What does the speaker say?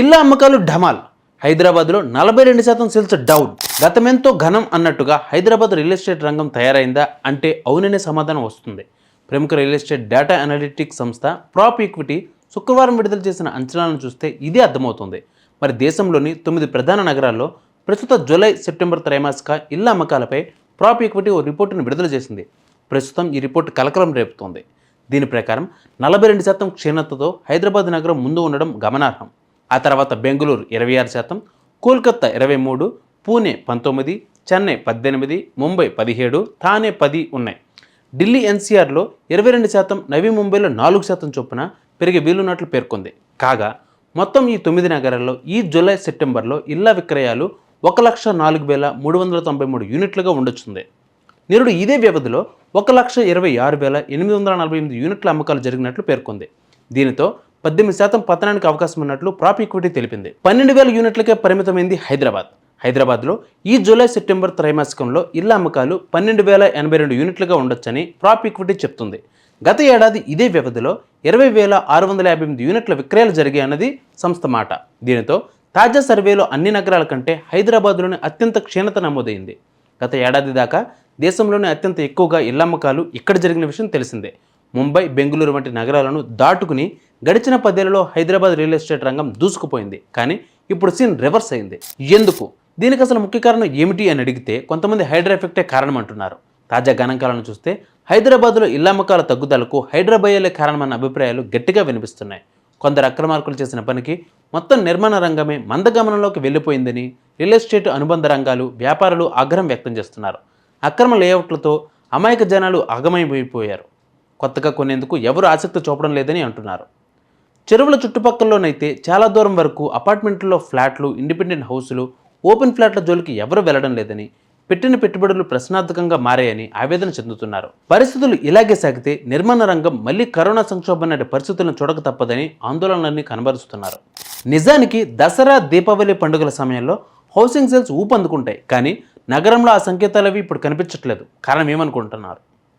ఇళ్ల అమ్మకాలు ఢమాల్. హైదరాబాద్లో 42% సేల్స్ డౌన్. గతమెంతో ఘనం అన్నట్టుగా హైదరాబాద్ రియల్ ఎస్టేట్ రంగం తయారైందా అంటే అవుననే సమాధానం వస్తుంది. ప్రముఖ రియల్ ఎస్టేట్ డేటా అనలిటిక్స్ సంస్థ ప్రాప్ ఈక్విటీ శుక్రవారం విడుదల చేసిన అంచనాలను చూస్తే ఇదే అర్థమవుతుంది. మరి దేశంలోని 9 ప్రధాన నగరాల్లో ప్రస్తుత జూలై సెప్టెంబర్ త్రైమాసిక ఇళ్ల అమ్మకాలపై ప్రాప్ ఈక్విటీ ఓ రిపోర్టును విడుదల చేసింది. ప్రస్తుతం ఈ రిపోర్టు కలకలం రేపుతోంది. దీని ప్రకారం 42% క్షీణతతో హైదరాబాద్ నగరం ముందు ఉండడం గమనార్హం. ఆ తర్వాత బెంగళూరు 26%, కోల్కతా 23, పూణే 19, చెన్నై 18, ముంబై 17, థానే 10 ఉన్నాయి. ఢిల్లీ ఎన్సీఆర్లో 22%, నవీ ముంబైలో 4% చొప్పున పెరిగే వీలున్నట్లు పేర్కొంది. కాగా మొత్తం ఈ 9 నగరాల్లో ఈ జూలై సెప్టెంబర్లో ఇళ్ల విక్రయాలు 1,04,393 యూనిట్లుగా ఉండొచ్చుంది. నిరుడు ఇదే వ్యవధిలో 1,26,848 యూనిట్ల అమ్మకాలు జరిగినట్లు పేర్కొంది. దీనితో 18% పతనానికి అవకాశం ఉన్నట్లు ప్రాప్ ఈక్విటీ తెలిపింది. 12,000 యూనిట్లకే పరిమితమైంది హైదరాబాద్లో ఈ జూలై సెప్టెంబర్ త్రైమాసికంలో ఇళ్ల అమ్మకాలు 12,082 యూనిట్లుగా ఉండొచ్చని ప్రాప్ ఈక్విటీ చెప్తుంది. గత ఏడాది ఇదే వ్యవధిలో 20,658 యూనిట్ల విక్రయాలు జరిగాయన్నది సంస్థ మాట. దీనితో తాజా సర్వేలో అన్ని నగరాల కంటే హైదరాబాద్లోని అత్యంత క్షీణత నమోదైంది. గత ఏడాది దాకా దేశంలోనే అత్యంత ఎక్కువగా ఇళ్ల అమ్మకాలు ఇక్కడ జరిగిన విషయం తెలిసిందే. ముంబై, బెంగళూరు వంటి నగరాలను దాటుకుని గడిచిన 10 ఏళ్లలో హైదరాబాద్ రియల్ ఎస్టేట్ రంగం దూసుకుపోయింది. కానీ ఇప్పుడు సీన్ రివర్స్ అయింది. ఎందుకు? దీనికి అసలు ముఖ్య కారణం ఏమిటి అని అడిగితే కొంతమంది హైడ్రా ఎఫెక్టే కారణం అంటున్నారు. తాజా గణాంకాలను చూస్తే హైదరాబాద్లో ఇళ్ల అమ్మకాల తగ్గుదలకు హైడ్రాబయలే కారణమన్న అభిప్రాయాలు గట్టిగా వినిపిస్తున్నాయి. కొందరు అక్రమార్కులు చేసిన పనికి మొత్తం నిర్మాణ రంగమే మందగమనంలోకి వెళ్ళిపోయిందని రియల్ ఎస్టేట్ అనుబంధ రంగాలు, వ్యాపారులు ఆగ్రహం వ్యక్తం చేస్తున్నారు. అక్రమ లేఅవుట్లతో అమాయక జనాలు ఆగమైపోయారు. కొత్తగా కొనేందుకు ఎవరు ఆసక్తి చూపడం లేదని అంటున్నారు. చెరువుల చుట్టుపక్కలలోనైతే చాలా దూరం వరకు అపార్ట్మెంట్లలో ఫ్లాట్లు, ఇండిపెండెంట్ హౌసులు, ఓపెన్ ఫ్లాట్ల జోలికి ఎవరు వెళ్లడం లేదని, పెట్టిన పెట్టుబడులు ప్రశ్నార్థకంగా మారాయని ఆవేదన చెందుతున్నారు. పరిస్థితులు ఇలాగే సాగితే నిర్మాణ రంగం మళ్లీ కరోనా సంక్షోభం నాటి పరిస్థితులను చూడక తప్పదని ఆందోళనలన్నీ కనబరుస్తున్నారు. నిజానికి దసరా, దీపావళి పండుగల సమయంలో హౌసింగ్ సేల్స్ ఊపందుకుంటాయి. కానీ నగరంలో ఆ సంకేతాలవి ఇప్పుడు కనిపించట్లేదు. కారణం ఏమనుకుంటున్నారు?